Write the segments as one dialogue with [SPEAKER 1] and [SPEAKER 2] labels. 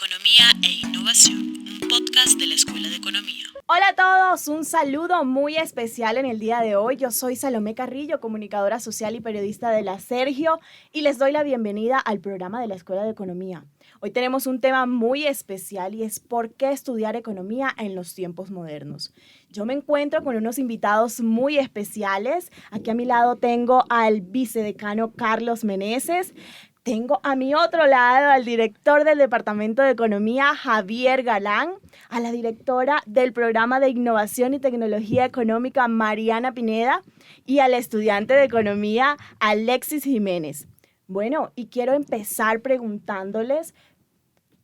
[SPEAKER 1] Economía e Innovación, un podcast de la Escuela de Economía.
[SPEAKER 2] Hola a todos, un saludo muy especial en el día de hoy. Yo soy Salomé Carrillo, comunicadora social y periodista de la Sergio, y les doy la bienvenida al programa de la Escuela de Economía. Hoy tenemos un tema muy especial y es ¿por qué estudiar economía en los tiempos modernos? Yo me encuentro con unos invitados muy especiales. Aquí a mi lado tengo al vicedecano Carlos Meneses. Tengo a mi otro lado al director del Departamento de Economía, Javier Galán, a la directora del Programa de Innovación y Tecnología Económica, Mariana Pineda, y al estudiante de Economía, Alexis Jiménez. Bueno, y quiero empezar preguntándoles,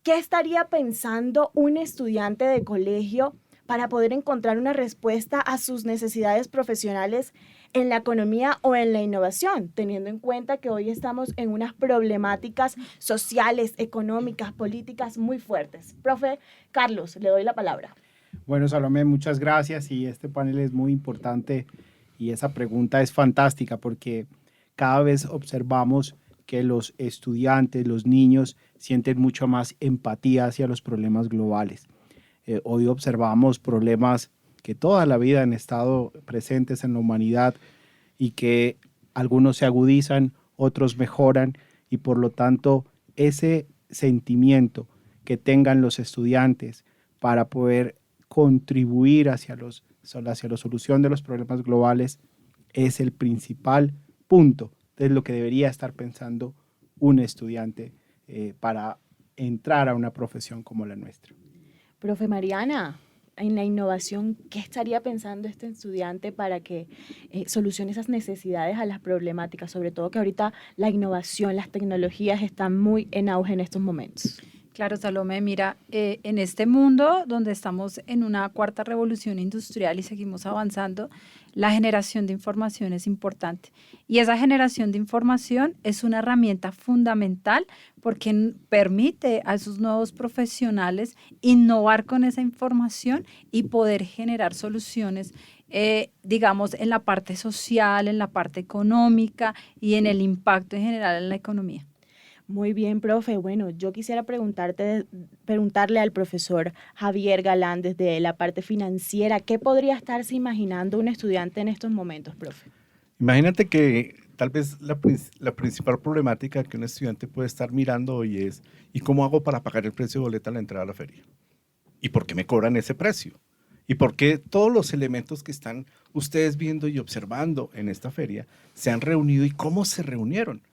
[SPEAKER 2] ¿qué estaría pensando un estudiante de colegio para poder encontrar una respuesta a sus necesidades profesionales en la economía o en la innovación, teniendo en cuenta que hoy estamos en unas problemáticas sociales, económicas, políticas muy fuertes? Profe Carlos, le doy la palabra.
[SPEAKER 3] Bueno, Salomé, muchas gracias, y este panel es muy importante y esa pregunta es fantástica porque cada vez observamos que los estudiantes, los niños, sienten mucho más empatía hacia los problemas globales. Hoy observamos problemas que toda la vida han estado presentes en la humanidad y que algunos se agudizan, otros mejoran, y por lo tanto ese sentimiento que tengan los estudiantes para poder contribuir hacia la solución de los problemas globales es el principal punto de lo que debería estar pensando un estudiante para entrar a una profesión como la nuestra.
[SPEAKER 2] Profe Mariana, en la innovación, ¿qué estaría pensando este estudiante para que solucione esas necesidades a las problemáticas? Sobre todo que ahorita la innovación, las tecnologías están muy en auge en estos momentos.
[SPEAKER 4] Claro, Salomé, mira, en este mundo donde estamos en una cuarta revolución industrial y seguimos avanzando, la generación de información es importante. Y esa generación de información es una herramienta fundamental porque permite a esos nuevos profesionales innovar con esa información y poder generar soluciones, digamos, en la parte social, en la parte económica y en el impacto en general en la economía.
[SPEAKER 2] Muy bien, profe. Bueno, yo quisiera preguntarle al profesor Javier Galán desde la parte financiera, ¿qué podría estarse imaginando un estudiante en estos momentos, profe?
[SPEAKER 5] Imagínate que tal vez la principal problemática que un estudiante puede estar mirando hoy es ¿y cómo hago para pagar el precio de boleta a la entrada a la feria? ¿Y por qué me cobran ese precio? ¿Y por qué todos los elementos que están ustedes viendo y observando en esta feria se han reunido y cómo se reunieron?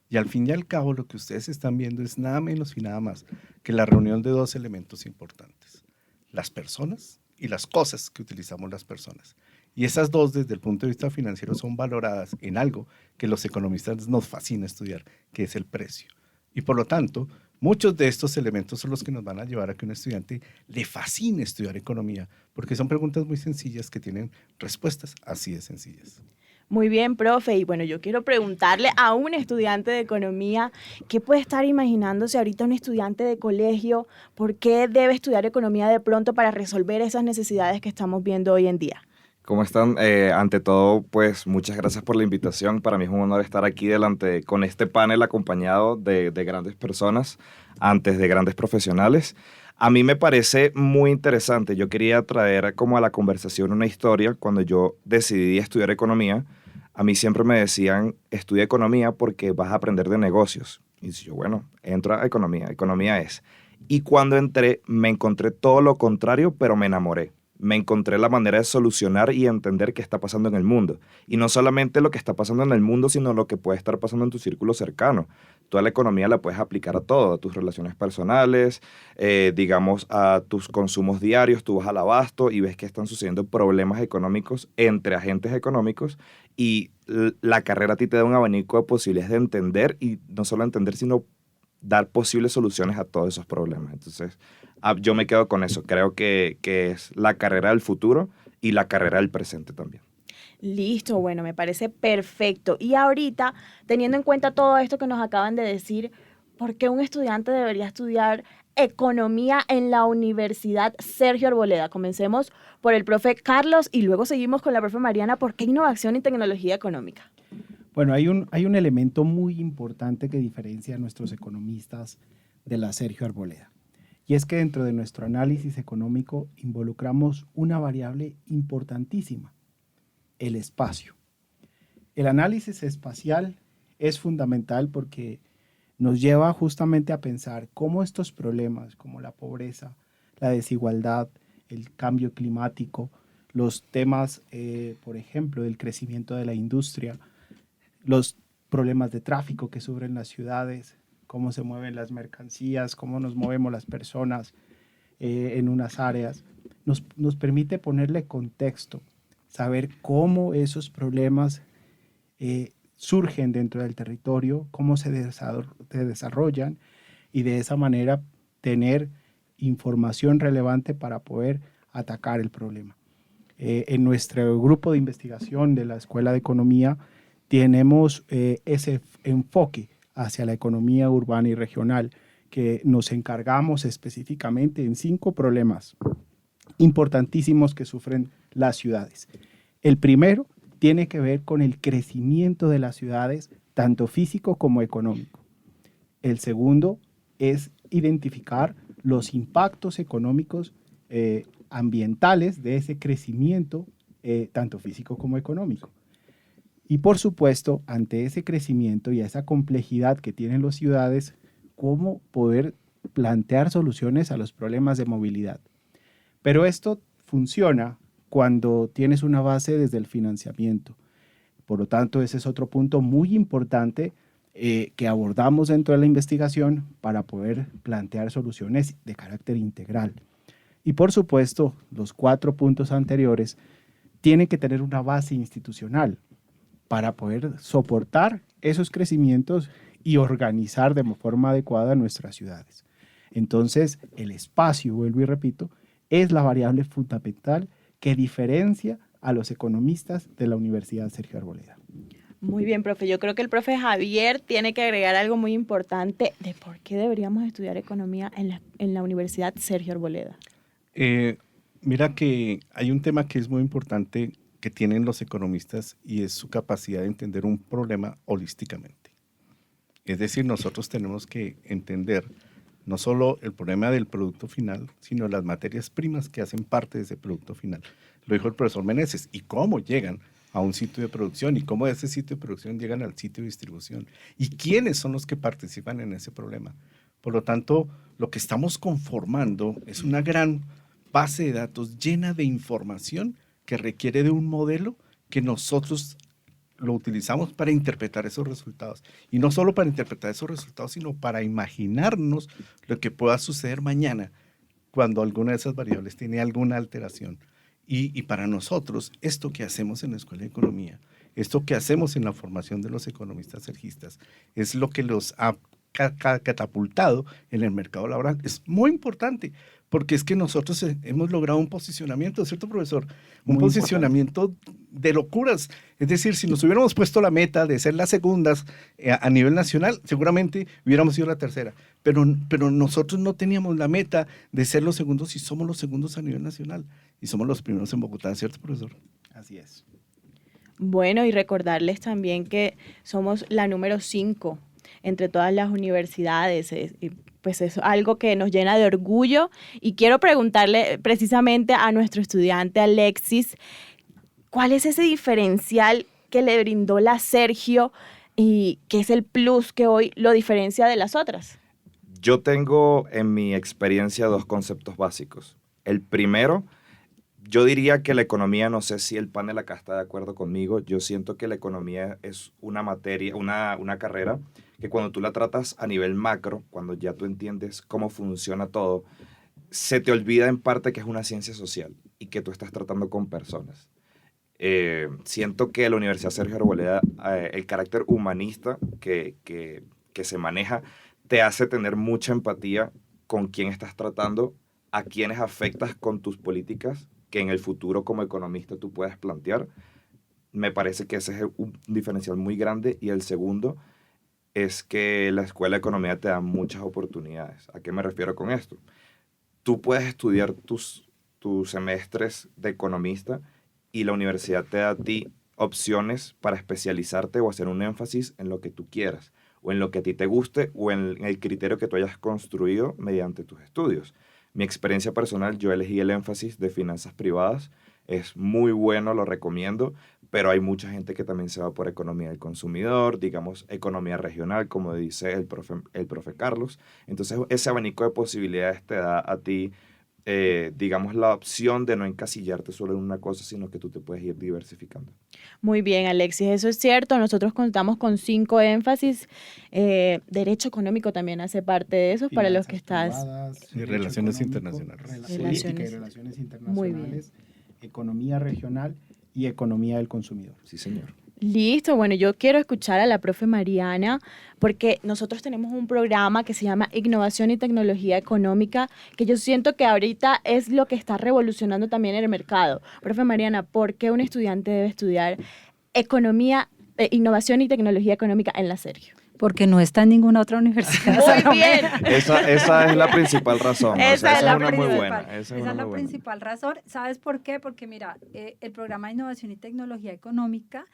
[SPEAKER 5] Y al fin y al cabo lo que ustedes están viendo es nada menos y nada más que la reunión de dos elementos importantes: las personas y las cosas que utilizamos las personas. Y esas dos, desde el punto de vista financiero, son valoradas en algo que los economistas nos fascina estudiar, que es el precio. Y por lo tanto, muchos de estos elementos son los que nos van a llevar a que a un estudiante le fascine estudiar economía, porque son preguntas muy sencillas que tienen respuestas así de sencillas.
[SPEAKER 2] Muy bien, profe. Y bueno, yo quiero preguntarle a un estudiante de economía, ¿qué puede estar imaginándose ahorita un estudiante de colegio? ¿Por qué debe estudiar economía de pronto para resolver esas necesidades que estamos viendo hoy en día?
[SPEAKER 6] ¿Cómo están? Ante todo, pues muchas gracias por la invitación. Para mí es un honor estar aquí delante con este panel acompañado de grandes personas, antes de grandes profesionales. A mí me parece muy interesante. Yo quería traer como a la conversación una historia. Cuando yo decidí estudiar economía, a mí siempre me decían, estudia economía porque vas a aprender de negocios. Y yo, bueno, entro a economía, economía es. Y cuando entré, me encontré todo lo contrario, pero me enamoré. Me encontré la manera de solucionar y entender qué está pasando en el mundo. Y no solamente lo que está pasando en el mundo, sino lo que puede estar pasando en tu círculo cercano. Toda la economía la puedes aplicar a todo, a tus relaciones personales, digamos, a tus consumos diarios. Tú vas al abasto y ves que están sucediendo problemas económicos entre agentes económicos, y la carrera a ti te da un abanico de posibilidades de entender, y no solo entender, sino dar posibles soluciones a todos esos problemas. Entonces, yo me quedo con eso. Creo que es la carrera del futuro y la carrera del presente también.
[SPEAKER 2] Listo, bueno, me parece perfecto. Y ahorita, teniendo en cuenta todo esto que nos acaban de decir, ¿por qué un estudiante debería estudiar economía en la Universidad Sergio Arboleda? Comencemos por el profe Carlos y luego seguimos con la profe Mariana. ¿Por qué innovación y tecnología económica?
[SPEAKER 3] Bueno, hay un elemento muy importante que diferencia a nuestros economistas de la Sergio Arboleda, Y es que dentro de nuestro análisis económico involucramos una variable importantísima, el espacio. El análisis espacial es fundamental porque nos lleva justamente a pensar cómo estos problemas como la pobreza, la desigualdad, el cambio climático, los temas, por ejemplo, del crecimiento de la industria, los problemas de tráfico que sufren las ciudades, cómo se mueven las mercancías, cómo nos movemos las personas en unas áreas, nos permite ponerle contexto, saber cómo esos problemas surgen dentro del territorio, cómo se desarrollan y de esa manera tener información relevante para poder atacar el problema. En nuestro grupo de investigación de la Escuela de Economía tenemos ese enfoque hacia la economía urbana y regional, que nos encargamos específicamente en 5 problemas importantísimos que sufren las ciudades. El primero tiene que ver con el crecimiento de las ciudades, tanto físico como económico. El segundo es identificar los impactos económicos ambientales de ese crecimiento, tanto físico como económico. Y por supuesto, ante ese crecimiento y esa complejidad que tienen las ciudades, cómo poder plantear soluciones a los problemas de movilidad. Pero esto funciona cuando tienes una base desde el financiamiento. Por lo tanto, ese es otro punto muy importante que abordamos dentro de la investigación para poder plantear soluciones de carácter integral. Y por supuesto, los 4 puntos anteriores tienen que tener una base institucional para poder soportar esos crecimientos y organizar de forma adecuada nuestras ciudades. Entonces, el espacio, vuelvo y repito, es la variable fundamental que diferencia a los economistas de la Universidad Sergio Arboleda.
[SPEAKER 2] Muy bien, profe. Yo creo que el profe Javier tiene que agregar algo muy importante de por qué deberíamos estudiar economía en la Universidad Sergio Arboleda.
[SPEAKER 5] Mira que hay un tema que es muy importante que tienen los economistas y es su capacidad de entender un problema holísticamente. Es decir, nosotros tenemos que entender no solo el problema del producto final, sino las materias primas que hacen parte de ese producto final. Lo dijo el profesor Meneses, y cómo llegan a un sitio de producción y cómo de ese sitio de producción llegan al sitio de distribución y quiénes son los que participan en ese problema. Por lo tanto, lo que estamos conformando es una gran base de datos llena de información que requiere de un modelo que nosotros lo utilizamos para interpretar esos resultados. Y no solo para interpretar esos resultados, sino para imaginarnos lo que pueda suceder mañana cuando alguna de esas variables tiene alguna alteración. Y para nosotros, esto que hacemos en la Escuela de Economía, esto que hacemos en la formación de los economistas sergistas, es lo que los ha catapultado en el mercado laboral. Es muy importante, porque es que nosotros hemos logrado un posicionamiento, ¿cierto, profesor? Un
[SPEAKER 3] Muy
[SPEAKER 5] posicionamiento de locuras. Es decir, si nos hubiéramos puesto la meta de ser las segundas a nivel nacional, seguramente hubiéramos sido la tercera. Pero nosotros no teníamos la meta de ser los segundos y somos los segundos a nivel nacional. Y somos los primeros en Bogotá, ¿cierto, profesor?
[SPEAKER 3] Así es.
[SPEAKER 2] Bueno, y recordarles también que somos la número 5 entre todas las universidades. Pues es algo que nos llena de orgullo. Y quiero preguntarle precisamente a nuestro estudiante Alexis, ¿cuál es ese diferencial que le brindó la Sergio y qué es el plus que hoy lo diferencia de las otras?
[SPEAKER 6] Yo tengo en mi experiencia 2 conceptos básicos. El primero, yo diría que la economía, no sé si el panel acá está de acuerdo conmigo, yo siento que la economía es una materia, una carrera que cuando tú la tratas a nivel macro, cuando ya tú entiendes cómo funciona todo, se te olvida en parte que es una ciencia social y que tú estás tratando con personas. Siento que la Universidad Sergio Arboleda, el carácter humanista que se maneja, te hace tener mucha empatía con quién estás tratando, a quiénes afectas con tus políticas, que en el futuro como economista tú puedes plantear. Me parece que ese es un diferencial muy grande. Y el segundo es que la Escuela de Economía te da muchas oportunidades. ¿A qué me refiero con esto? Tú puedes estudiar tus semestres de economista y la universidad te da a ti opciones para especializarte o hacer un énfasis en lo que tú quieras. o en lo que a ti te guste o en el criterio que tú hayas construido mediante tus estudios. Mi experiencia personal, yo elegí el énfasis de finanzas privadas, es muy bueno, lo recomiendo, pero hay mucha gente que también se va por economía del consumidor, digamos economía regional, como dice el profe Carlos. Entonces ese abanico de posibilidades te da a ti, digamos, la opción de no encasillarte solo en una cosa, sino que tú te puedes ir diversificando.
[SPEAKER 2] Muy bien, Alexis, eso es cierto. Nosotros contamos con 5 énfasis. Derecho económico también hace parte de eso para los que estás.
[SPEAKER 3] Privadas,
[SPEAKER 5] Y
[SPEAKER 3] derecho
[SPEAKER 5] relaciones
[SPEAKER 3] económico,
[SPEAKER 5] internacionales.
[SPEAKER 3] Política y relaciones
[SPEAKER 2] Muy bien.
[SPEAKER 3] internacionales, economía regional y economía del consumidor.
[SPEAKER 6] Sí, señor.
[SPEAKER 2] Listo, bueno, yo quiero escuchar a la profe Mariana porque nosotros tenemos un programa que se llama Innovación y Tecnología Económica, que yo siento que ahorita es lo que está revolucionando también el mercado. Profe Mariana, ¿por qué un estudiante debe estudiar economía, innovación y tecnología económica en la Sergio?
[SPEAKER 4] Porque no está en ninguna otra universidad.
[SPEAKER 2] Muy bien.
[SPEAKER 6] Esa es la principal razón. ¿no? O sea,
[SPEAKER 2] Esa es la
[SPEAKER 6] una muy
[SPEAKER 2] principal.
[SPEAKER 6] buena.
[SPEAKER 4] Esa es
[SPEAKER 6] una
[SPEAKER 4] la
[SPEAKER 6] muy buena.
[SPEAKER 4] principal razón. ¿Sabes por qué? Porque mira, el programa de Innovación y Tecnología Económica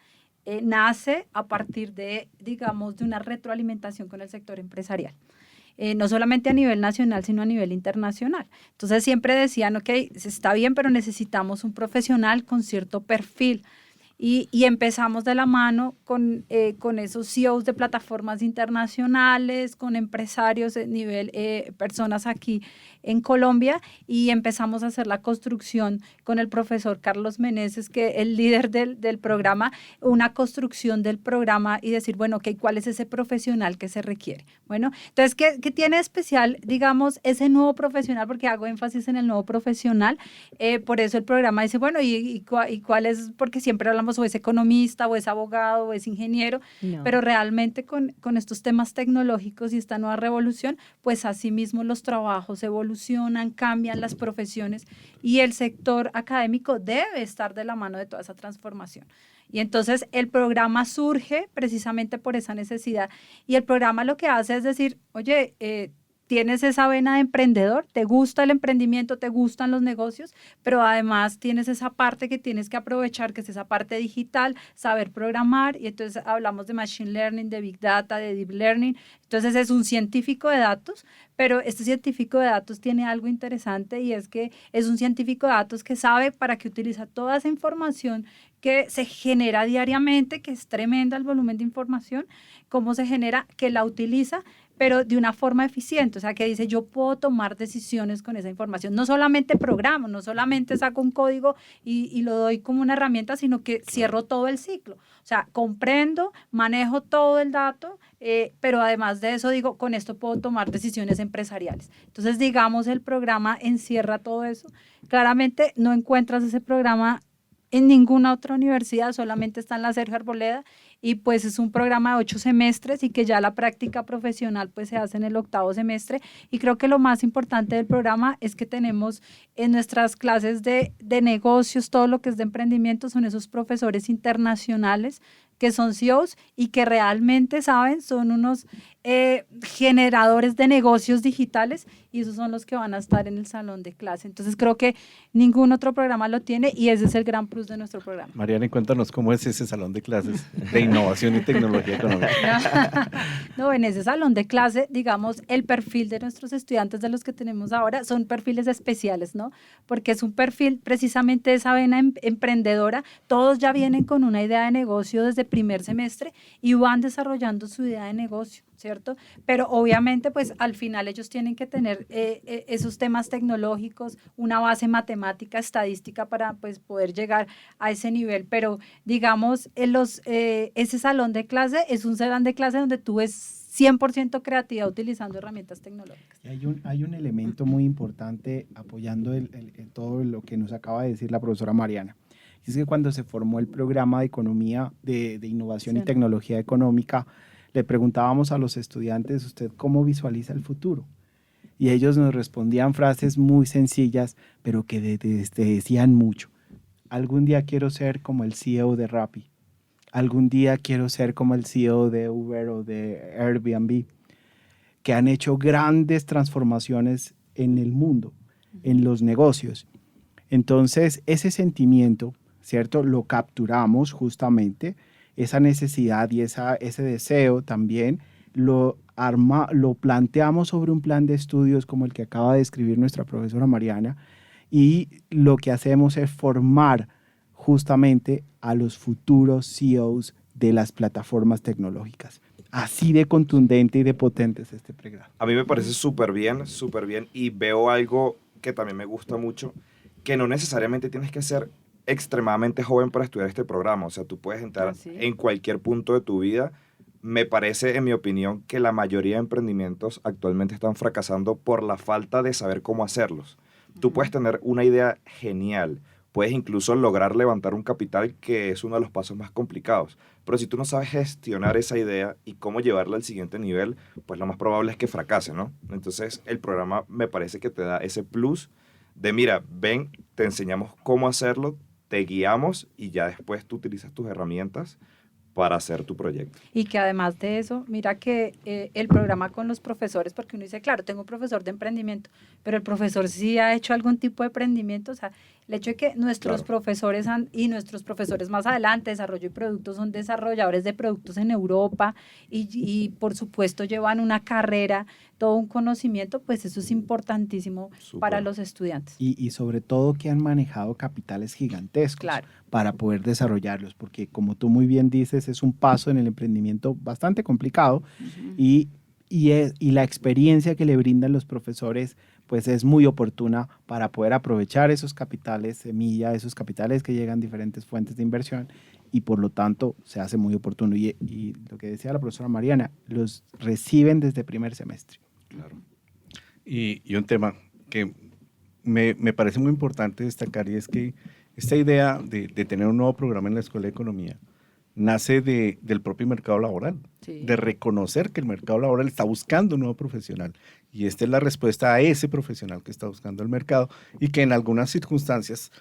[SPEAKER 4] nace a partir de, digamos, de una retroalimentación con el sector empresarial. No solamente a nivel nacional, sino a nivel internacional. Entonces siempre decían, ok, está bien, pero necesitamos un profesional con cierto perfil. Y empezamos de la mano con esos CEOs de plataformas internacionales, con empresarios de nivel, personas aquí en Colombia, y empezamos a hacer la construcción con el profesor Carlos Meneses, que es el líder del programa, una construcción del programa y decir, bueno, ok, ¿cuál es ese profesional que se requiere? Bueno, entonces, ¿qué tiene especial, digamos, ese nuevo profesional? Porque hago énfasis en el nuevo profesional, por eso el programa dice, bueno, ¿y cuál es? Porque siempre hablamos o es economista, o es abogado, o es ingeniero,
[SPEAKER 2] No.
[SPEAKER 4] pero realmente con estos temas tecnológicos y esta nueva revolución, pues así mismo los trabajos evolucionan, cambian las profesiones y el sector académico debe estar de la mano de toda esa transformación. Y entonces el programa surge precisamente por esa necesidad y el programa lo que hace es decir, oye, tienes esa vena de emprendedor, te gusta el emprendimiento, te gustan los negocios, pero además tienes esa parte que tienes que aprovechar, que es esa parte digital, saber programar, y entonces hablamos de Machine Learning, de Big Data, de Deep Learning, entonces es un científico de datos, pero este científico de datos tiene algo interesante y es que es un científico de datos que sabe para qué utiliza toda esa información que se genera diariamente, que es tremenda el volumen de información, cómo se genera, que la utiliza, pero de una forma eficiente, o sea, que dice, yo puedo tomar decisiones con esa información, no solamente programo, no solamente saco un código y lo doy como una herramienta, sino que cierro todo el ciclo, o sea, comprendo, manejo todo el dato, pero además de eso digo, con esto puedo tomar decisiones empresariales. Entonces, digamos, el programa encierra todo eso. Claramente no encuentras ese programa en ninguna otra universidad, solamente está en la Sergio Arboleda, y pues es un programa de 8 semestres y que ya la práctica profesional pues se hace en el 8º semestre, y creo que lo más importante del programa es que tenemos en nuestras clases de negocios, todo lo que es de emprendimiento, son esos profesores internacionales que son CEOs y que realmente saben, son unos generadores de negocios digitales, y esos son los que van a estar en el salón de clase. Entonces creo que ningún otro programa lo tiene y ese es el gran plus de nuestro programa.
[SPEAKER 5] Mariana, cuéntanos cómo es ese salón de clases de innovación y tecnología económica.
[SPEAKER 4] No, en ese salón de clase, digamos, el perfil de nuestros estudiantes, de los que tenemos ahora, son perfiles especiales, ¿no? Porque es un perfil precisamente de esa vena emprendedora. Todos ya vienen con una idea de negocio desde primer semestre y van desarrollando su idea de negocio, ¿cierto? Pero obviamente, pues al final ellos tienen que tener esos temas tecnológicos, una base matemática, estadística para pues poder llegar a ese nivel. Pero digamos, ese salón de clase es un salón de clase donde tú ves 100% creatividad utilizando herramientas tecnológicas.
[SPEAKER 3] Y hay un elemento muy importante apoyando todo lo que nos acaba de decir la profesora Mariana. Y es que cuando se formó el programa de economía, de innovación y tecnología económica, le preguntábamos a los estudiantes, ¿usted cómo visualiza el futuro? Y ellos nos respondían frases muy sencillas, pero que decían mucho. Algún día quiero ser como el CEO de Rappi. Algún día quiero ser como el CEO de Uber o de Airbnb, que han hecho grandes transformaciones en el mundo, en los negocios. Entonces, ese sentimiento, ¿cierto? Lo capturamos justamente, esa necesidad y ese deseo también lo planteamos sobre un plan de estudios como el que acaba de escribir nuestra profesora Mariana, y lo que hacemos es formar justamente a los futuros CEOs de las plataformas tecnológicas. Así de contundente y de potente es este pregrado.
[SPEAKER 6] A mí me parece súper bien, y veo algo que también me gusta mucho, que no necesariamente tienes que ser extremadamente joven para estudiar este programa. O sea, tú puedes entrar en cualquier punto de tu vida. Me parece, en mi opinión, que la mayoría de emprendimientos actualmente están fracasando por la falta de saber cómo hacerlos. Tú puedes tener una idea genial, puedes incluso lograr levantar un capital, que es uno de los pasos más complicados. Pero si tú no sabes gestionar esa idea y cómo llevarla al siguiente nivel, pues lo más probable es que fracase, ¿no? Entonces, el programa me parece que te da ese plus de, mira, ven, te enseñamos cómo hacerlo, te guiamos y ya después tú utilizas tus herramientas para hacer tu proyecto.
[SPEAKER 4] Y que además de eso, mira que el programa con los profesores, porque uno dice, claro, tengo un profesor de emprendimiento, pero el profesor sí ha hecho algún tipo de emprendimiento. O sea, el hecho de que nuestros profesores y nuestros profesores más adelante, desarrollo y productos, son desarrolladores de productos en Europa y por supuesto llevan una carrera, todo un conocimiento, pues eso es importantísimo para los estudiantes.
[SPEAKER 3] Y sobre todo que han manejado capitales gigantescos para poder desarrollarlos, porque como tú muy bien dices, es un paso en el emprendimiento bastante complicado. Y la experiencia que le brindan los profesores pues es muy oportuna para poder aprovechar esos capitales semilla, esos capitales que llegan de diferentes fuentes de inversión, y por lo tanto se hace muy oportuno. Y lo que decía la profesora Mariana, los reciben desde primer semestre.
[SPEAKER 6] Claro.
[SPEAKER 5] Y un tema que me parece muy importante destacar, y es que esta idea de tener un nuevo programa en la Escuela de Economía nace del propio mercado laboral, de reconocer que el mercado laboral está buscando un nuevo profesional, y esta es la respuesta a ese profesional que está buscando el mercado, y que en algunas circunstancias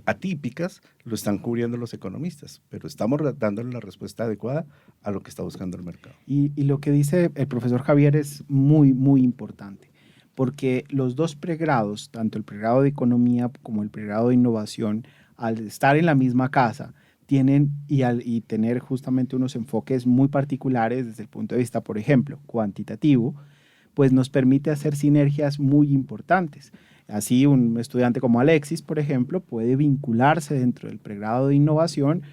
[SPEAKER 5] atípicas lo están cubriendo los economistas, pero estamos dándole la respuesta adecuada a lo que está buscando el mercado.
[SPEAKER 3] Y lo que dice el profesor Javier es muy, muy importante, porque los dos pregrados, tanto el pregrado de Economía como el pregrado de Innovación, al estar en la misma casa, tienen y tener justamente unos enfoques muy particulares desde el punto de vista, por ejemplo, cuantitativo, pues nos permite hacer sinergias muy importantes. Así, un estudiante como Alexis, por ejemplo, puede vincularse dentro del pregrado de Innovación,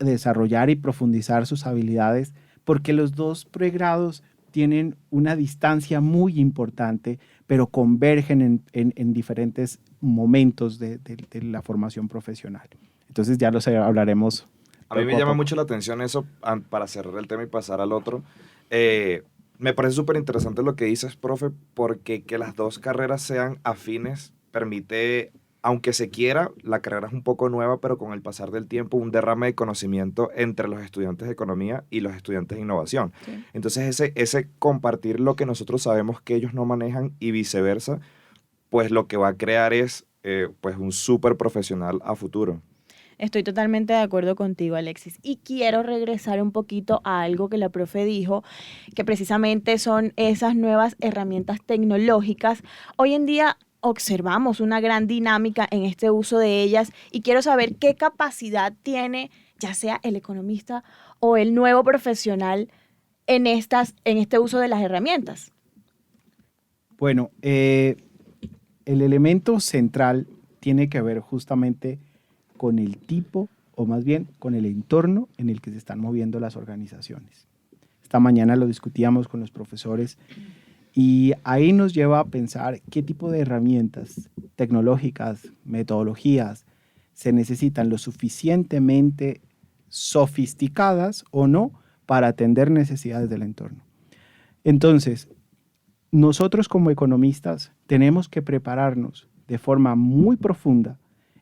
[SPEAKER 3] desarrollar y profundizar sus habilidades, porque los dos pregrados tienen una distancia muy importante, pero convergen en diferentes momentos de la formación profesional. Entonces ya los hablaremos.
[SPEAKER 6] A mí me llama mucho la atención eso, para cerrar el tema y pasar al otro. Me parece súper interesante lo que dices, profe, porque que las dos carreras sean afines permite, aunque se quiera, la carrera es un poco nueva, pero con el pasar del tiempo, un derrame de conocimiento entre los estudiantes de economía y los estudiantes de innovación. Sí. Entonces, ese compartir lo que nosotros sabemos que ellos no manejan y viceversa, pues lo que va a crear es pues un súper profesional a futuro.
[SPEAKER 2] Estoy totalmente de acuerdo contigo, Alexis. Y quiero regresar un poquito a algo que la profe dijo, que precisamente son esas nuevas herramientas tecnológicas. Hoy en día observamos una gran dinámica en este uso de ellas, y quiero saber qué capacidad tiene, ya sea el economista o el nuevo profesional, en este uso de las herramientas.
[SPEAKER 3] Bueno, el elemento central tiene que ver justamente con el tipo, o más bien con el entorno en el que se están moviendo las organizaciones. Esta mañana lo discutíamos con los profesores, y ahí nos lleva a pensar qué tipo de herramientas tecnológicas, metodologías se necesitan lo suficientemente sofisticadas o no para atender necesidades del entorno. Entonces, nosotros como economistas tenemos que prepararnos de forma muy profunda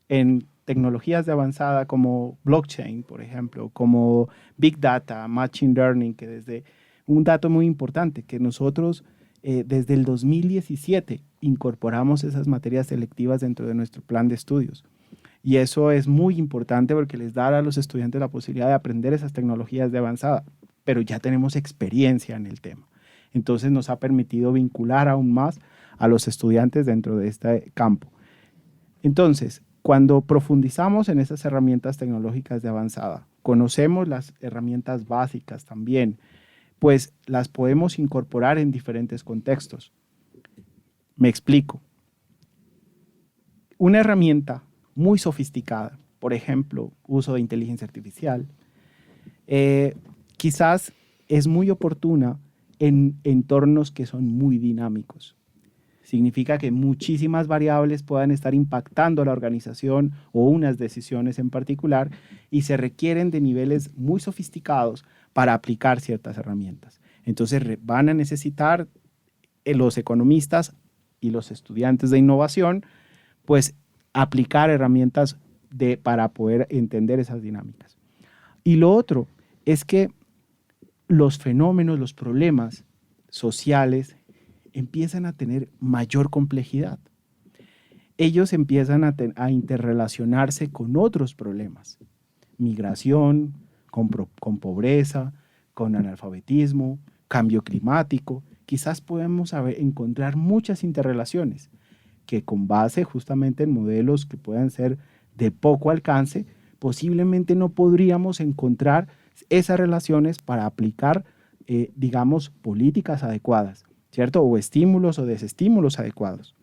[SPEAKER 3] en tecnologías de avanzada como blockchain, por ejemplo, como Big Data, Machine Learning, que desde un dato muy importante, que nosotros desde el 2017 incorporamos esas materias selectivas dentro de nuestro plan de estudios. Y eso es muy importante porque les da a los estudiantes la posibilidad de aprender esas tecnologías de avanzada, pero ya tenemos experiencia en el tema. Entonces nos ha permitido vincular aún más a los estudiantes dentro de este campo. Entonces, cuando profundizamos en esas herramientas tecnológicas de avanzada, conocemos las herramientas básicas también, pues las podemos incorporar en diferentes contextos. Me explico. Una herramienta muy sofisticada, por ejemplo, uso de inteligencia artificial, quizás es muy oportuna en entornos que son muy dinámicos. Significa que muchísimas variables puedan estar impactando a la organización o unas decisiones en particular y se requieren de niveles muy sofisticados para aplicar ciertas herramientas. Entonces van a necesitar los economistas y los estudiantes de innovación, pues aplicar herramientas para poder entender esas dinámicas. Y lo otro es que los fenómenos, los problemas sociales empiezan a tener mayor complejidad. Ellos empiezan a interrelacionarse con otros problemas. Migración, con pobreza, con analfabetismo, cambio climático. Quizás podemos encontrar muchas interrelaciones que con base justamente en modelos que puedan ser de poco alcance, posiblemente no podríamos encontrar esas relaciones para aplicar, digamos, políticas adecuadas, ¿cierto? O estímulos o desestímulos adecuados.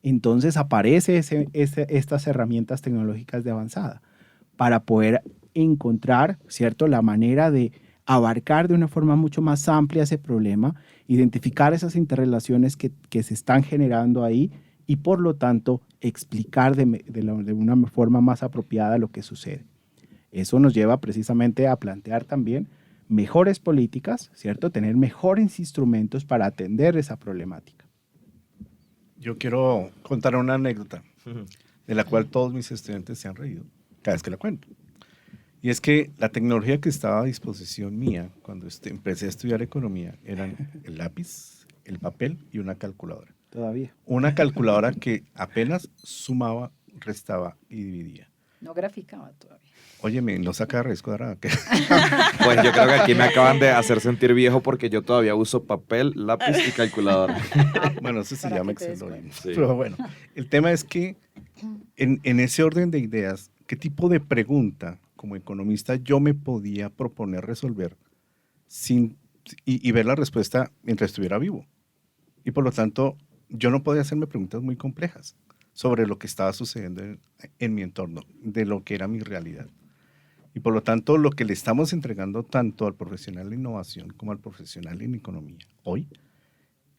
[SPEAKER 3] Entonces aparecen estas herramientas tecnológicas de avanzada para poder encontrar, ¿cierto?, la manera de abarcar de una forma mucho más amplia ese problema, identificar esas interrelaciones que se están generando ahí y por lo tanto explicar de una forma más apropiada lo que sucede. Eso nos lleva precisamente a plantear también mejores políticas, ¿cierto? Tener mejores instrumentos para atender esa problemática.
[SPEAKER 5] Yo quiero contar una anécdota de la cual todos mis estudiantes se han reído cada vez que la cuento. Y es que la tecnología que estaba a disposición mía cuando empecé a estudiar economía eran el lápiz, el papel y una calculadora.
[SPEAKER 3] Todavía.
[SPEAKER 5] Una calculadora que apenas sumaba, restaba y dividía.
[SPEAKER 4] No graficaba todavía.
[SPEAKER 5] Óyeme, ¿no saca raíz cuadrada?
[SPEAKER 6] Pues yo creo que aquí me acaban de hacer sentir viejo porque yo todavía uso papel, lápiz y calculadora.
[SPEAKER 5] Bueno, eso se
[SPEAKER 4] Para
[SPEAKER 5] llama
[SPEAKER 4] que te
[SPEAKER 5] Excel.
[SPEAKER 4] des
[SPEAKER 6] Sí.
[SPEAKER 5] Pero bueno, el tema es que en ese orden de ideas, ¿qué tipo de pregunta como economista yo me podía proponer resolver y ver la respuesta mientras estuviera vivo? Y por lo tanto, yo no podía hacerme preguntas muy complejas sobre lo que estaba sucediendo en mi entorno, de lo que era mi realidad. Y por lo tanto, lo que le estamos entregando tanto al profesional de innovación como al profesional en economía hoy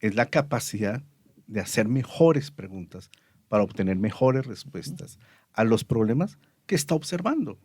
[SPEAKER 5] es la capacidad de hacer mejores preguntas para obtener mejores respuestas a los problemas que está observando.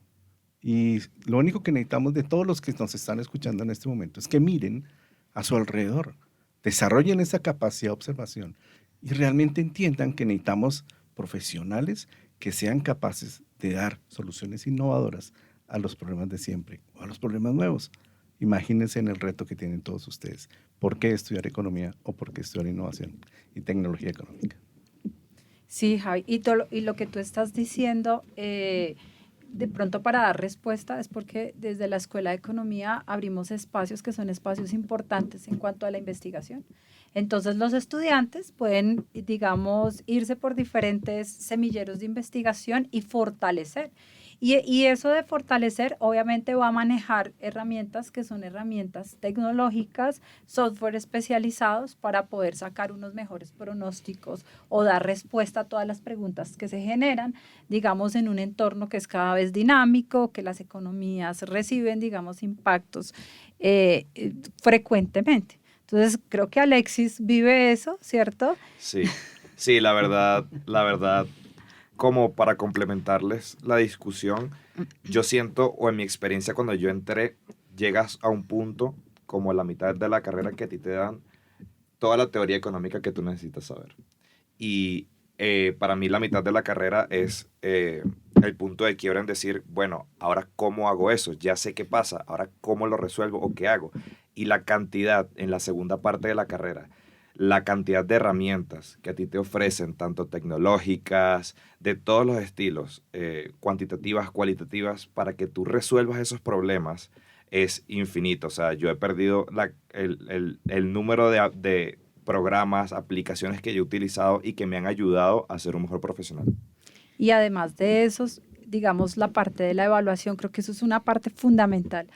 [SPEAKER 5] Y lo único que necesitamos de todos los que nos están escuchando en este momento es que miren a su alrededor, desarrollen esa capacidad de observación y realmente entiendan que necesitamos profesionales que sean capaces de dar soluciones innovadoras a los problemas de siempre o a los problemas nuevos. Imagínense en el reto que tienen todos ustedes. ¿Por qué estudiar economía o por qué estudiar innovación y tecnología económica?
[SPEAKER 4] Sí, Javi, y lo que tú estás diciendo, de pronto para dar respuesta es porque desde la Escuela de Economía abrimos espacios que son espacios importantes en cuanto a la investigación. Entonces los estudiantes pueden, digamos, irse por diferentes semilleros de investigación y fortalecer. Y eso de fortalecer obviamente va a manejar herramientas que son herramientas tecnológicas, software especializados para poder sacar unos mejores pronósticos o dar respuesta a todas las preguntas que se generan, digamos, en un entorno que es cada vez dinámico, que las economías reciben, digamos, impactos frecuentemente. Entonces, creo que Alexis vive eso, ¿cierto?
[SPEAKER 6] Sí, la verdad, como para complementarles la discusión, yo siento, o en mi experiencia cuando yo entré, llegas a un punto como la mitad de la carrera que a ti te dan toda la teoría económica que tú necesitas saber. Y para mí la mitad de la carrera es el punto de quiebra en decir, bueno, ahora ¿cómo hago eso? Ya sé qué pasa, ahora ¿cómo lo resuelvo o qué hago? Y la cantidad en la segunda parte de la carrera, la cantidad de herramientas que a ti te ofrecen, tanto tecnológicas, de todos los estilos, cuantitativas, cualitativas, para que tú resuelvas esos problemas, es infinito. O sea, yo he perdido el número de programas, aplicaciones que yo he utilizado y que me han ayudado a ser un mejor profesional.
[SPEAKER 4] Y además de esos, digamos, la parte de la evaluación, creo que eso es una parte fundamental.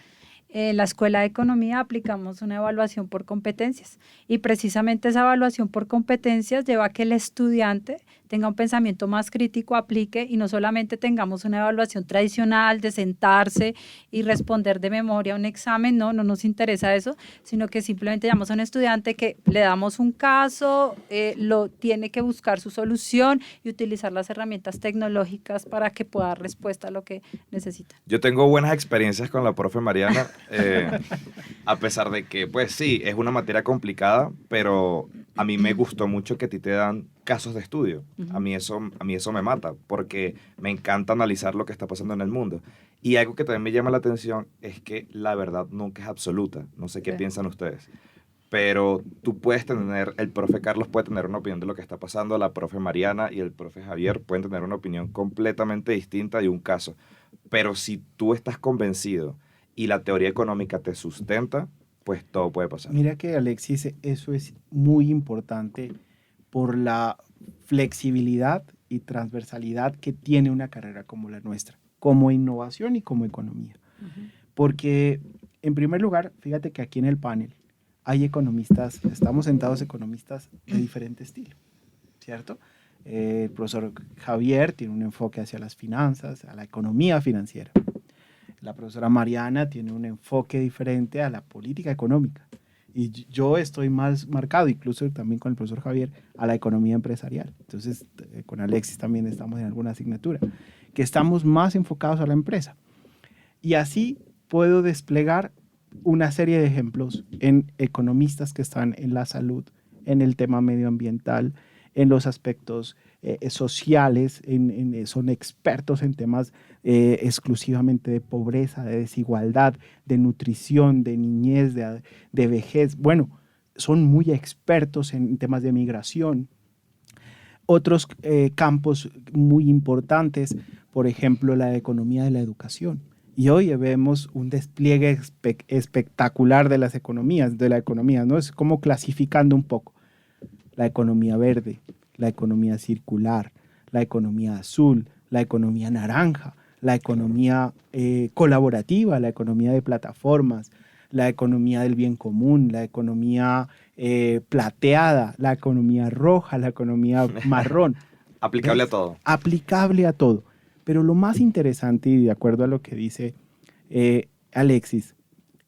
[SPEAKER 4] En la Escuela de Economía aplicamos una evaluación por competencias y precisamente esa evaluación por competencias lleva a que el estudiante tenga un pensamiento más crítico, aplique y no solamente tengamos una evaluación tradicional de sentarse y responder de memoria un examen, no nos interesa eso, sino que simplemente llamamos a un estudiante que le damos un caso, lo tiene que buscar su solución y utilizar las herramientas tecnológicas para que pueda dar respuesta a lo que necesita.
[SPEAKER 6] Yo tengo buenas experiencias con la profe Mariana, a pesar de que, pues sí, es una materia complicada, pero a mí me gustó mucho que a ti te dan casos de estudio. A mí eso me mata, porque me encanta analizar lo que está pasando en el mundo. Y algo que también me llama la atención es que la verdad nunca es absoluta. No sé qué piensan ustedes. Pero el profe Carlos puede tener una opinión de lo que está pasando, la profe Mariana y el profe Javier pueden tener una opinión completamente distinta de un caso. Pero si tú estás convencido y la teoría económica te sustenta, pues todo puede pasar.
[SPEAKER 3] Mira que, Alexis, eso es muy importante por la flexibilidad y transversalidad que tiene una carrera como la nuestra, como innovación y como economía. Porque, en primer lugar, fíjate que aquí en el panel hay economistas, estamos sentados economistas de diferente estilo, ¿cierto? El profesor Javier tiene un enfoque hacia las finanzas, a la economía financiera. La profesora Mariana tiene un enfoque diferente a la política económica. Y yo estoy más marcado, incluso también con el profesor Javier, a la economía empresarial. Entonces, con Alexis también estamos en alguna asignatura, que estamos más enfocados a la empresa. Y así puedo desplegar una serie de ejemplos en economistas que están en la salud, en el tema medioambiental, en los aspectos sociales, son expertos en temas exclusivamente de pobreza, de desigualdad, de nutrición, de niñez, de vejez. Bueno, son muy expertos en temas de migración. Otros campos muy importantes, por ejemplo, la economía de la educación. Y hoy vemos un despliegue espectacular de las economías, ¿no? Es como clasificando un poco. La economía verde, la economía circular, la economía azul, la economía naranja, la economía colaborativa, la economía de plataformas, la economía del bien común, la economía plateada, la economía roja, la economía marrón.
[SPEAKER 6] Aplicable a todo.
[SPEAKER 3] Aplicable a todo. Pero lo más interesante, y de acuerdo a lo que dice Alexis,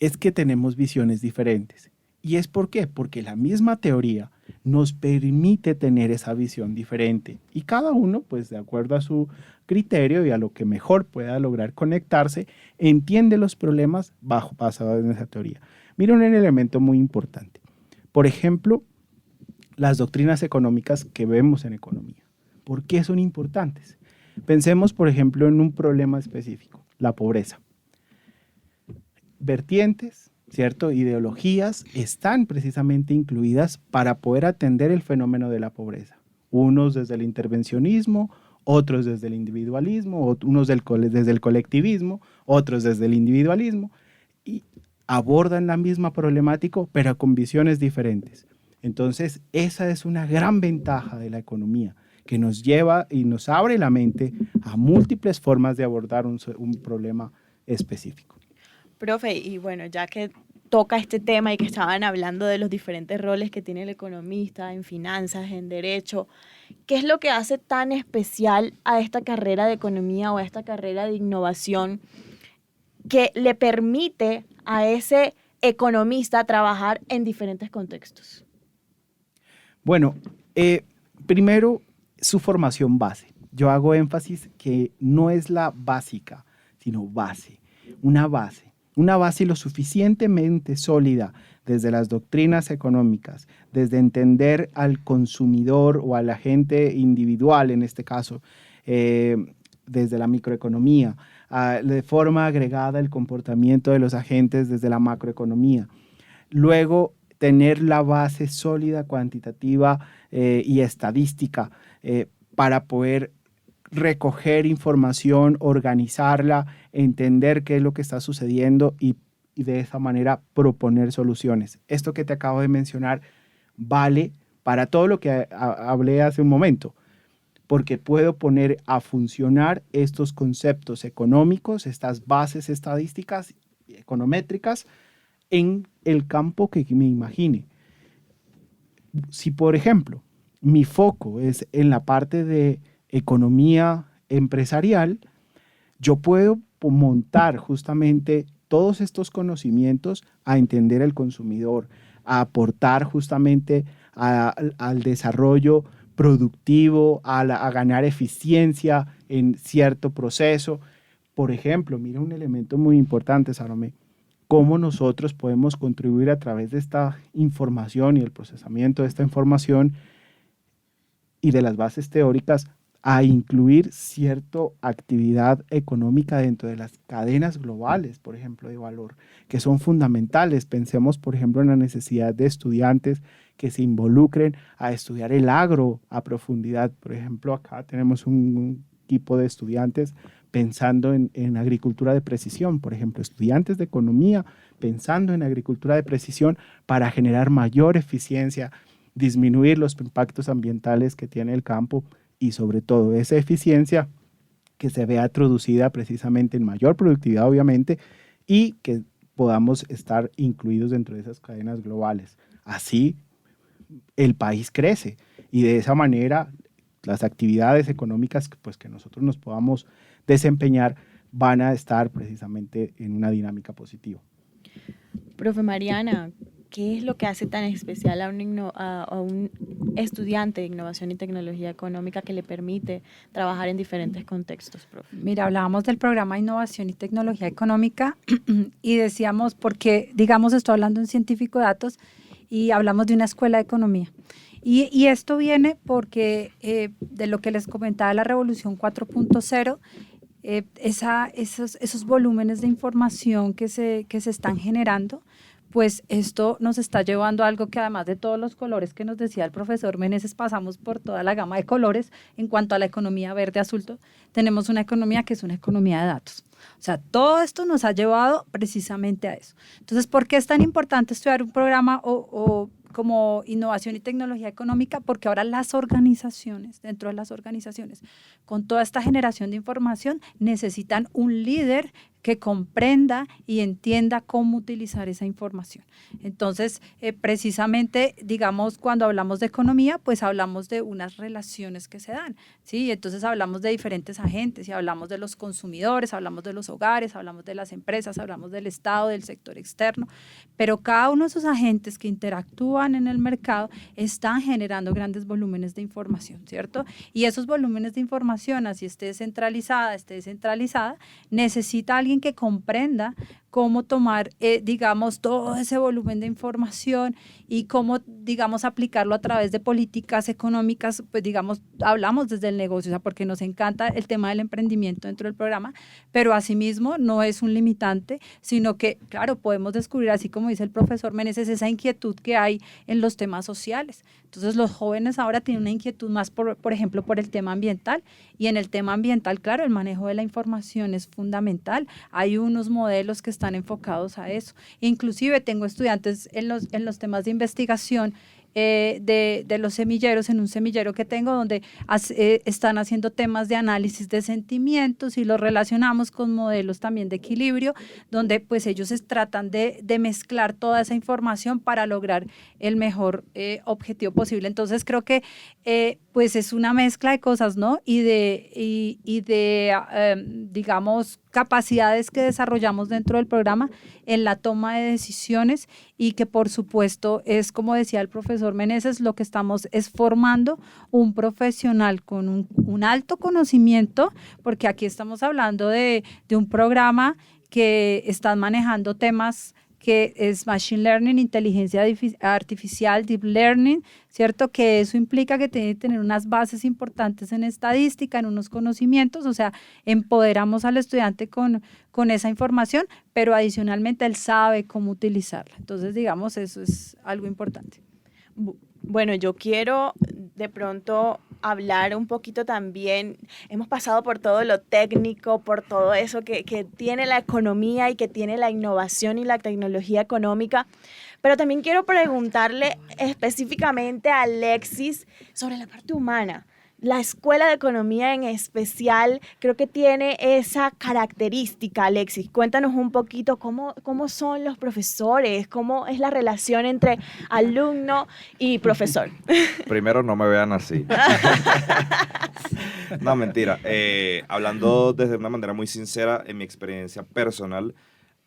[SPEAKER 3] es que tenemos visiones diferentes. ¿Y es por qué? Porque la misma teoría nos permite tener esa visión diferente. Y cada uno, pues de acuerdo a su criterio y a lo que mejor pueda lograr conectarse, entiende los problemas basados en esa teoría. Miren un elemento muy importante. Por ejemplo, las doctrinas económicas que vemos en economía. ¿Por qué son importantes? Pensemos, por ejemplo, en un problema específico, la pobreza. Vertientes, ¿cierto? Ideologías están precisamente incluidas para poder atender el fenómeno de la pobreza. Unos desde el intervencionismo, otros desde el individualismo, unos desde el colectivismo, otros desde el individualismo, y abordan la misma problemática, pero con visiones diferentes. Entonces, esa es una gran ventaja de la economía, que nos lleva y nos abre la mente a múltiples formas de abordar un problema específico.
[SPEAKER 2] Profe, y bueno, ya que toca este tema y que estaban hablando de los diferentes roles que tiene el economista en finanzas, en derecho, ¿qué es lo que hace tan especial a esta carrera de economía o a esta carrera de innovación que le permite a ese economista trabajar en diferentes contextos?
[SPEAKER 3] Bueno, primero, su formación base. Yo hago énfasis que no es la básica, sino base, una base lo suficientemente sólida desde las doctrinas económicas, desde entender al consumidor o al agente individual, en este caso, desde la microeconomía, de forma agregada el comportamiento de los agentes desde la macroeconomía. Luego, tener la base sólida, cuantitativa y estadística para poder recoger información, organizarla, entender qué es lo que está sucediendo y de esa manera proponer soluciones. Esto que te acabo de mencionar vale para todo lo que hablé hace un momento, porque puedo poner a funcionar estos conceptos económicos, estas bases estadísticas econométricas en el campo que me imagine. Si, por ejemplo, mi foco es en la parte de economía empresarial, yo puedo montar justamente todos estos conocimientos a entender el consumidor, a aportar justamente al desarrollo productivo, a ganar eficiencia en cierto proceso. Por ejemplo, mira un elemento muy importante, Salomé, cómo nosotros podemos contribuir a través de esta información y el procesamiento de esta información y de las bases teóricas a incluir cierta actividad económica dentro de las cadenas globales, por ejemplo, de valor, que son fundamentales. Pensemos, por ejemplo, en la necesidad de estudiantes que se involucren a estudiar el agro a profundidad. Por ejemplo, acá tenemos un equipo de estudiantes pensando en agricultura de precisión, por ejemplo, estudiantes de economía pensando en agricultura de precisión para generar mayor eficiencia, disminuir los impactos ambientales que tiene el campo y sobre todo esa eficiencia que se vea traducida precisamente en mayor productividad, obviamente, y que podamos estar incluidos dentro de esas cadenas globales. Así el país crece y de esa manera las actividades económicas pues, que nosotros nos podamos desempeñar van a estar precisamente en una dinámica positiva.
[SPEAKER 2] Profe Mariana, ¿qué es lo que hace tan especial a un estudiante de innovación y tecnología económica que le permite trabajar en diferentes contextos, profe?
[SPEAKER 4] Mira, hablábamos del programa de Innovación y Tecnología Económica y decíamos, porque digamos estoy hablando en científico de datos y hablamos de una escuela de economía. Y esto viene porque de lo que les comentaba la Revolución 4.0, esos volúmenes de información que se están generando, pues esto nos está llevando a algo que además de todos los colores que nos decía el profesor Meneses, pasamos por toda la gama de colores en cuanto a la economía verde azul, tenemos una economía que es una economía de datos. O sea, todo esto nos ha llevado precisamente a eso. Entonces, ¿por qué es tan importante estudiar un programa como innovación y tecnología económica? Porque ahora las organizaciones, dentro de las organizaciones, con toda esta generación de información, necesitan un líder que comprenda y entienda cómo utilizar esa información. Entonces, precisamente, digamos, cuando hablamos de economía, pues hablamos de unas relaciones que se dan, ¿sí? Entonces hablamos de diferentes agentes y hablamos de los consumidores, hablamos de los hogares, hablamos de las empresas, hablamos del Estado, del sector externo, pero cada uno de esos agentes que interactúan en el mercado están generando grandes volúmenes de información, ¿cierto? Y esos volúmenes de información, así esté descentralizada, necesita alguien que comprenda cómo tomar, digamos, todo ese volumen de información y cómo, digamos, aplicarlo a través de políticas económicas, pues, digamos, hablamos desde el negocio, o sea, porque nos encanta el tema del emprendimiento dentro del programa, pero asimismo no es un limitante, sino que, claro, podemos descubrir, así como dice el profesor Meneses, esa inquietud que hay en los temas sociales. Entonces, los jóvenes ahora tienen una inquietud más, por ejemplo, por el tema ambiental, y en el tema ambiental, claro, el manejo de la información es fundamental. Hay unos modelos que están enfocados a eso. Inclusive tengo estudiantes en los temas de investigación de los semilleros, en un semillero que tengo donde están haciendo temas de análisis de sentimientos y los relacionamos con modelos también de equilibrio, donde pues ellos tratan de mezclar toda esa información para lograr el mejor objetivo posible. Entonces creo que pues es una mezcla de cosas, ¿no? Y de digamos, capacidades que desarrollamos dentro del programa en la toma de decisiones y que por supuesto es, como decía el profesor Meneses, lo que estamos es formando un profesional con un alto conocimiento, porque aquí estamos hablando de un programa que están manejando temas que es Machine Learning, inteligencia artificial, Deep Learning, ¿cierto? Que eso implica que tiene que tener unas bases importantes en estadística, en unos conocimientos, o sea, empoderamos al estudiante con esa información, pero adicionalmente él sabe cómo utilizarla. Entonces, digamos, eso es algo importante.
[SPEAKER 2] Bueno, yo quiero de pronto hablar un poquito también, hemos pasado por todo lo técnico, por todo eso que tiene la economía y que tiene la innovación y la tecnología económica, pero también quiero preguntarle específicamente a Alexis sobre la parte humana. La Escuela de Economía en especial creo que tiene esa característica, Alexis. Cuéntanos un poquito cómo son los profesores, cómo es la relación entre alumno y profesor.
[SPEAKER 6] Primero, no me vean así. No, mentira. Hablando desde una manera muy sincera, en mi experiencia personal,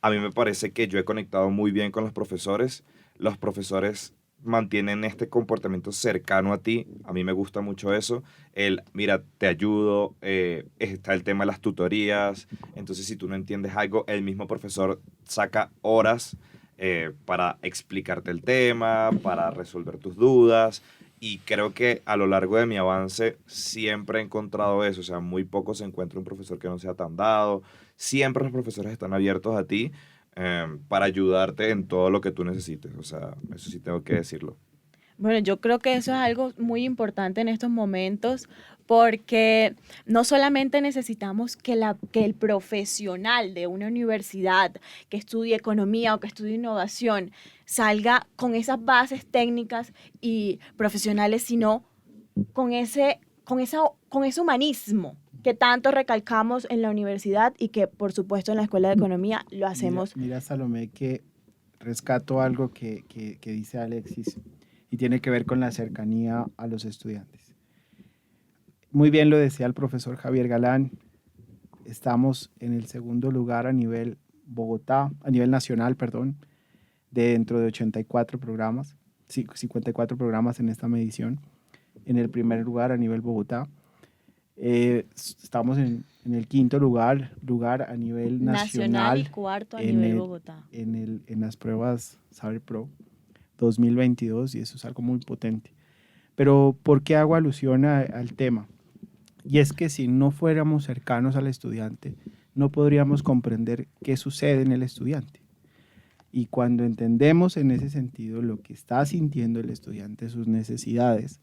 [SPEAKER 6] a mí me parece que yo he conectado muy bien con los profesores. Los profesores mantienen este comportamiento cercano a ti. A mí me gusta mucho eso. Mira, te ayudo. Está el tema de las tutorías. Entonces, si tú no entiendes algo, el mismo profesor saca horas para explicarte el tema, para resolver tus dudas. Y creo que a lo largo de mi avance siempre he encontrado eso. O sea, muy poco se encuentra un profesor que no sea tan dado. Siempre los profesores están abiertos a ti para ayudarte en todo lo que tú necesites. O sea, eso sí tengo que decirlo.
[SPEAKER 2] Bueno, yo creo que eso es algo muy importante en estos momentos porque no solamente necesitamos que el profesional de una universidad que estudie economía o que estudie innovación salga con esas bases técnicas y profesionales, sino con ese humanismo que tanto recalcamos en la universidad y que, por supuesto, en la Escuela de Economía lo hacemos.
[SPEAKER 3] Mira, Salomé, que rescato algo que dice Alexis y tiene que ver con la cercanía a los estudiantes. Muy bien lo decía el profesor Javier Galán, estamos en el segundo lugar a nivel Bogotá, a nivel nacional, perdón, dentro de 84 programas, 54 programas en esta medición, en el primer lugar a nivel Bogotá. Estamos en el quinto lugar a nivel nacional
[SPEAKER 2] y cuarto a nivel Bogotá.
[SPEAKER 3] En las pruebas Saber Pro 2022 y eso es algo muy potente. Pero ¿por qué hago alusión al tema? Y es que si no fuéramos cercanos al estudiante, no podríamos comprender qué sucede en el estudiante. Y cuando entendemos en ese sentido lo que está sintiendo el estudiante, sus necesidades,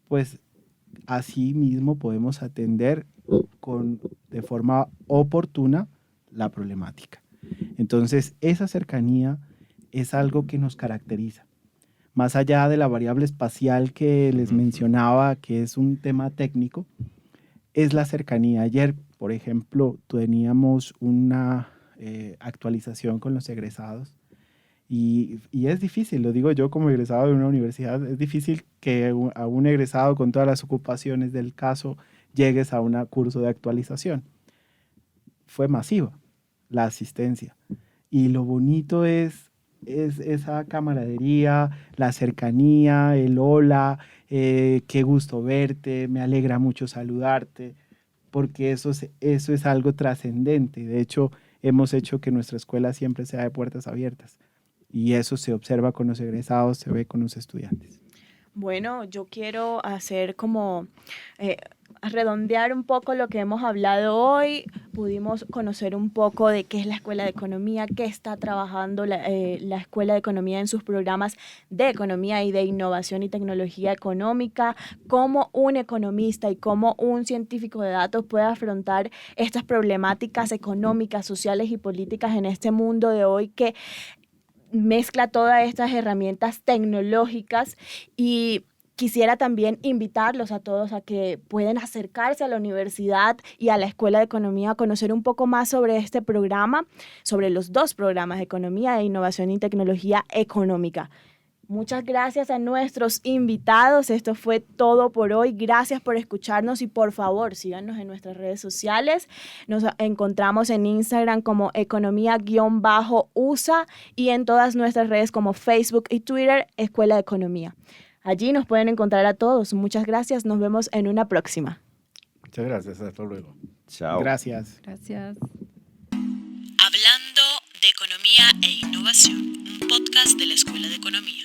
[SPEAKER 3] pues así mismo podemos atender de forma oportuna la problemática. Entonces, esa cercanía es algo que nos caracteriza. Más allá de la variable espacial que les mencionaba, que es un tema técnico, es la cercanía. Ayer, por ejemplo, teníamos una actualización con los egresados y es difícil, lo digo yo como egresado de una universidad, es difícil que a un egresado con todas las ocupaciones del caso llegues a un curso de actualización. Fue masiva la asistencia y lo bonito es esa camaradería, la cercanía, el hola, qué gusto verte, me alegra mucho saludarte, porque eso es algo trascendente. De hecho, hemos hecho que nuestra escuela siempre sea de puertas abiertas y eso se observa con los egresados, se ve con los estudiantes.
[SPEAKER 2] Bueno, yo quiero hacer como redondear un poco lo que hemos hablado hoy. Pudimos conocer un poco de qué es la Escuela de Economía, qué está trabajando la Escuela de Economía en sus programas de economía y de innovación y tecnología económica, cómo un economista y cómo un científico de datos puede afrontar estas problemáticas económicas, sociales y políticas en este mundo de hoy que mezcla todas estas herramientas tecnológicas. Y quisiera también invitarlos a todos a que puedan acercarse a la universidad y a la Escuela de Economía a conocer un poco más sobre este programa, sobre los dos programas de Economía e Innovación y Tecnología Económica. Muchas gracias a nuestros invitados. Esto fue todo por hoy. Gracias por escucharnos y por favor síganos en nuestras redes sociales. Nos encontramos en Instagram como economía_USA y en todas nuestras redes como Facebook y Twitter, Escuela de Economía. Allí nos pueden encontrar a todos. Muchas gracias. Nos vemos en una próxima.
[SPEAKER 5] Muchas gracias. Hasta luego.
[SPEAKER 6] Chao.
[SPEAKER 3] Gracias.
[SPEAKER 4] Gracias.
[SPEAKER 1] Hablando de economía e innovación, un podcast de la Escuela de Economía.